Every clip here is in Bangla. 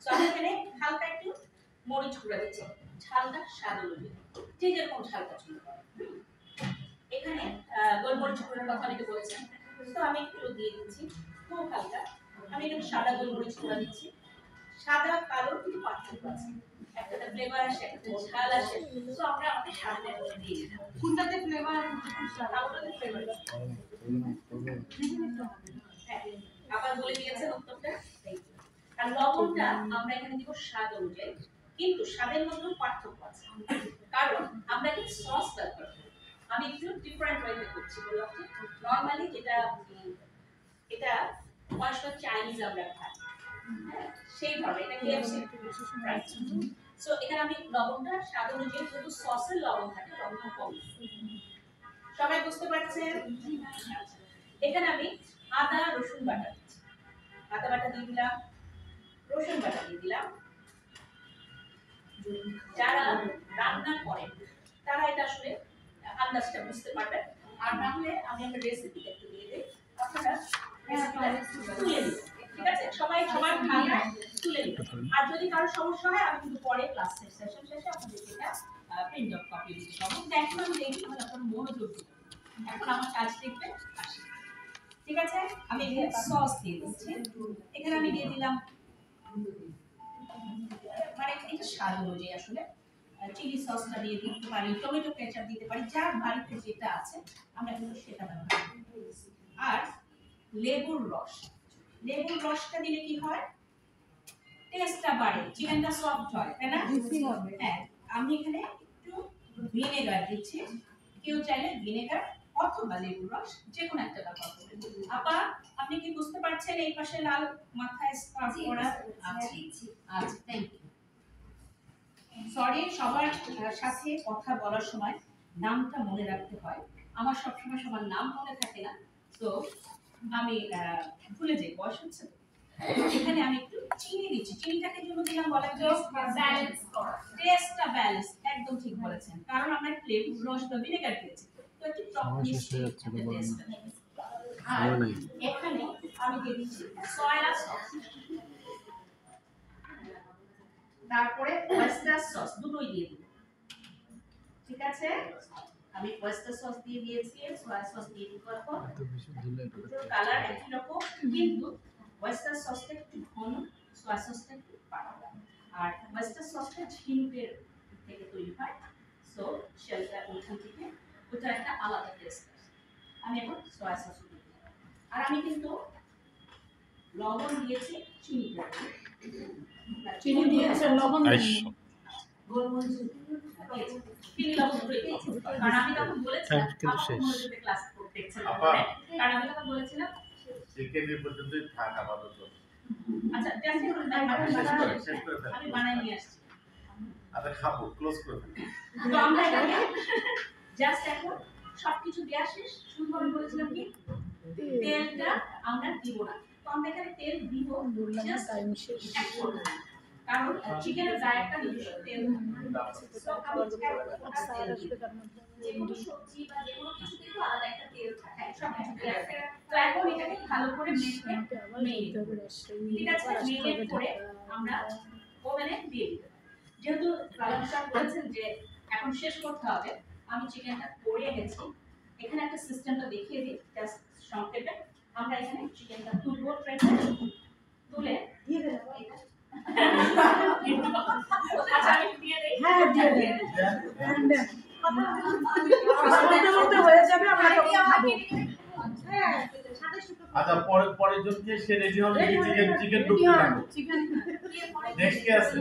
সো আমি এখানে হালকা একটু মরিচ গুঁড়া দিচ্ছি, ঝালটা স্বাদ অনুযায়ী, যে যেরকম ঝাল পছন্দ করে। এখানে গোলমরিচ গুঁড়ার কথা অনেকে বলেছেন, তো আমি একটু দিয়ে দিচ্ছি খুব হালকা। আমি এখানে সাদা গোলমরিচ গুঁড়া দিচ্ছি। সাদা কালো কিন্তু পার্থক্য আছে, একটাতে ফ্লেভার আসে, একটাতে ঝাল আসে। তো আমরা আমাদের স্বাদের মধ্যে দিয়ে দিলাম। কোনটাতে ফ্লেভার আর কোনটাতে ফ্লেভার? আবার বলে দিয়েছেন উত্তরটা। আর লবণটা আমরা এখানে দিব স্বাদ অনুযায়ী, কিন্তু স্বাদের মধ্যেও পার্থক্য আছে, কারণ আমরা এখানে সস ব্যবহার করি। আমি একটু ডিফারেন্ট ওয়েতে করছি, বললাম যে নরমালি যেটা এটা মশলা চাইনিজ আমরা খাই, হ্যাঁ সেইভাবে এটা কেএফসি রাইট। সো এখানে আমি লবণটা স্বাদ অনুযায়ী, যেহেতু সসের লবণ থাকে লবণটা কম। সবাই বুঝতে পারছেন? এখানে আমি আদা রসুন বাটা দিচ্ছি, আদা বাটা দিয়ে দিলাম, রসুন বাটা দিয়ে দিলাম। যারা রান্না করেন তারা এটা আসলে আন্দাজটা বুঝতে পারবেন, আর না হলে আমি একটা রেসিপি একটু দিয়ে দিই, আপনারা রেসিপিটা তুলে নিন, ঠিক আছে? সবাই সবার খানা তুলে নিন। আর যদি কারো সমস্যা হয় আমি কিন্তু পরে ক্লাস সেশন শেষে আপনাদের এটা প্রিন্ট আউট কপি দিতে পারবো। কিন্তু এখন আমি দেখি তাহলে আপনারা মনোযোগ দিন, এখন আমার কাজ দেখবে আসি, ঠিক আছে? আমি এখানে সস দিয়ে দিচ্ছি, এখানে আমি দিয়ে দিলাম মানে এটা স্বাদ অনুযায়ী আসলে চিলি সসটা দিয়ে দিতে পারি, টমেটো কেচাপ দিতে পারি, যার বাড়িতে যেটা আছে আমরা কিন্তু সেটা ব্যবহার করি। আর লেবুর রস, লেবুর রসটা দিলে কি হয়, টেস্টটা বাড়ে, চিকেনটা সফট হয়, তাই না? হ্যাঁ, আমি এখানে একটু ভিনেগার দিচ্ছি, কেউ চাইলে ভিনেগার অথবা লেবুর রস যে কোনো একটা ব্যবহার করবেন। আপা আপনি কি বুঝতে পারছেন? এই পাশে লাল মাথায় স্কার্ফ পরা আছে। আচ্ছা, থ্যাংক ইউ। সরি, সবার সাথে কথা বলার সময় নামটা মনে রাখতে হয়। আমার সবসময় সবার নাম মনে থাকে না, তো আমি ভুলে যাই, বয়স হচ্ছে তো। এখানে আমি একটু চিনি দিচ্ছি, চিনিটাকে জন্য দিলাম বলা যায় ব্যালেন্স করা, টেস্টটা ব্যালেন্স, একদম ঠিক বলেছেন, কারণ আমরা লেবুর রস বা ভিনেগার দিয়েছি, তো একটু টক মিষ্টি একটা টেস্ট। আর এখানে আমি দিয়ে দিচ্ছি সয়া সস, তারপরে ওয়েস্টার সস, দুটোই দিয়ে দিই, ঠিক আছে? আমি ওয়েস্টার সস দিয়ে দিয়েছি, সয়া সস দিয়ে দিব, দুটোর কালার একই রকম, কিন্তু ওয়েস্টার সসটা একটু ঘন, সয়া সসটা একটু পাতলা। আর ওয়েস্টার সসটা ঝিনুকের থেকে তৈরি হয়, সো সেটা ওইখান থেকে ওটা একটা আলাদা টেস্ট আছে। আমি এখন সয়া সস দিই, আর আমি কিন্তু লবণ দিয়েছি, চিনি দিয়েছি, চিনি দিয়েছে, লবণ দিয়েছি, গোলমরিচ চিনি লবণ দিয়েছি, কারণ আমি তখন বলেছিলাম আপনাদের ক্লাস করতে ইচ্ছা করে, কারণ আমি তখন বলেছিলাম চিকেনের পর্যন্তই থাক আপাতত। আচ্ছা, আমি বানাই নিয়ে আসছি, আচ্ছা খাবো, ক্লোজ করে দিন। তো আমরা এখানে জাস্ট এখন সবকিছু দেয়া শেষ, শুরু করে বলেছিলাম কি তেলটা আমরা দিব না, তো আমরা এখানে তেল দিব জাস্ট টাইম শেষ, কারণ চিকেনের গায়েটা নিজস্ব তেল, সব আমি যেকোনো সবজি বা যেকোনো কিছুতে তো আলাদা একটা তেল থাকে, সব কিছুতে আছে। তো এখন এটাকে ভালো করে মেখে ঠিক আছে, মেরিনেট করে আমরা ওভেনে দিয়ে দিই। যেহেতু কালাম স্যার বলেছেন যে এখন শেষ করতে হবে, আমি চিকেনটা করে গেছি, এখানে একটা সিস্টেমটা দেখিয়ে দিই জাস্ট সংক্ষেপে। আমরা এখানে চিকেনটা তুলবো, ট্রেতে তুলে দিয়ে দেব, আচ্ছা আমি দিয়ে দেই, হ্যাঁ দিয়ে দেন, কথা হয়ে যাবে, আমরা তখন খাবো। হ্যাঁ আচ্ছা, পরের জনকে সে রেডি হবে, চিকেন ঢুকতে থাকো, চিকেন নেক্সট কি আছে?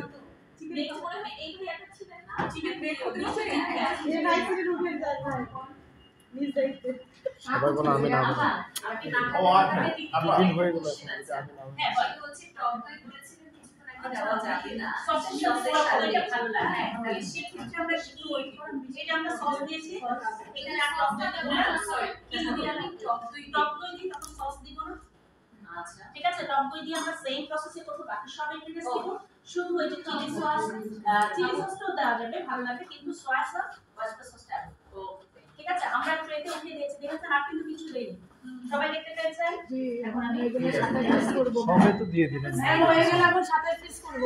নেক্সট মনে হয় এই দুই একটা ছিলেন না, চিকেন বের করতে হচ্ছে, এই নাইসে ঢুকে যায় ভাই নিজ দায়িত্বে সবাই বলে আমি না আপনি না ও আচ্ছা দিন হয়ে গেল, হ্যাঁ বল বলছি টক দই বলেছিলেন কিছুক্ষণ আগে দেওয়া যাবে না, সসের সাথে এটা ভালো লাগে, হ্যাঁ সেই ক্ষেত্রে আমরা শুধু ওই যেটা আমরা সস দিয়েছি এখানে আর টক দই দিব না, সরি কি যদি আমি টক দই দিই তখন সস দিব না। আচ্ছা ঠিক আছে, টক দই দিয়ে আমরা সেম প্রসেসে করব, বাকি সব ইনগ্রেডিয়েন্টস দিব, শুধু ওই যে চিলি সসটাও দেওয়া যাবে, ভালো লাগবে, কিন্তু সয়া সস ওয়েস্টার সসটা ওকে ঠিক আছে। আমরা ট্রেতে উঠিয়ে দিয়েছি, দেখেছেন আর কিন্তু কিছু দেইনি, সবাই দেখতে পেয়েছেন? জি, এখন আমি এগুলো 27 পিস করব। সবে তো দিয়ে দিলেন। হ্যাঁ, হয়ে গেল, এখন 27 পিস করব।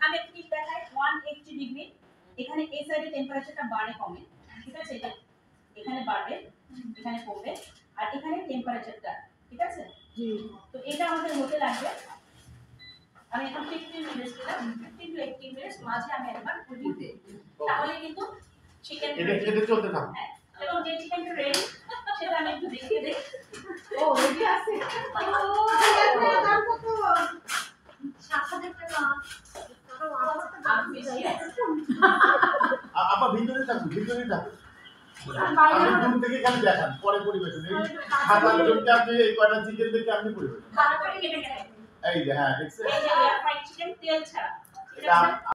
আমি একটু টিপ দেখাই 180 ডিগ্রি। এখানে এই সাইডে টেম্পারেচারটা বাড়ে কমে, ঠিক আছে? এটা এখানে বাড়বে, এখানে কমবে, আর এখানে টেম্পারেচারটা, ঠিক আছে? জি, তো এটা আমাদের হতে লাগবে, আমি এখন 15 মিনিটস দিলাম, 15 to 18 মিনিটস মাঝে আমি একবার উল্টে দিই, তাহলে কিন্তু চিকেন এটা চলতে থাকবে। হ্যাঁ, এবং যে চিকেনটা রেডি সেটা আমি একটু দেখিয়ে দিই। ও রেডি আছে। দাম কত? 7,000 টাকা। আপা ভিতরে থাকুন, ভিতরে থাকুন। বাইরে আপনি দূর থেকে খালি দেখান, পরে পরিবেশন। এই 7-8 আপনি এই কয়টা চিকেন দেখে আপনি পরিবেশন। ভালো করে কেটে কেটে এই যে হ্যাঁ, দেখছেন? এই যে ফ্রাইড চিকেন তেল ছাড়া, ঠিক এটা আছে?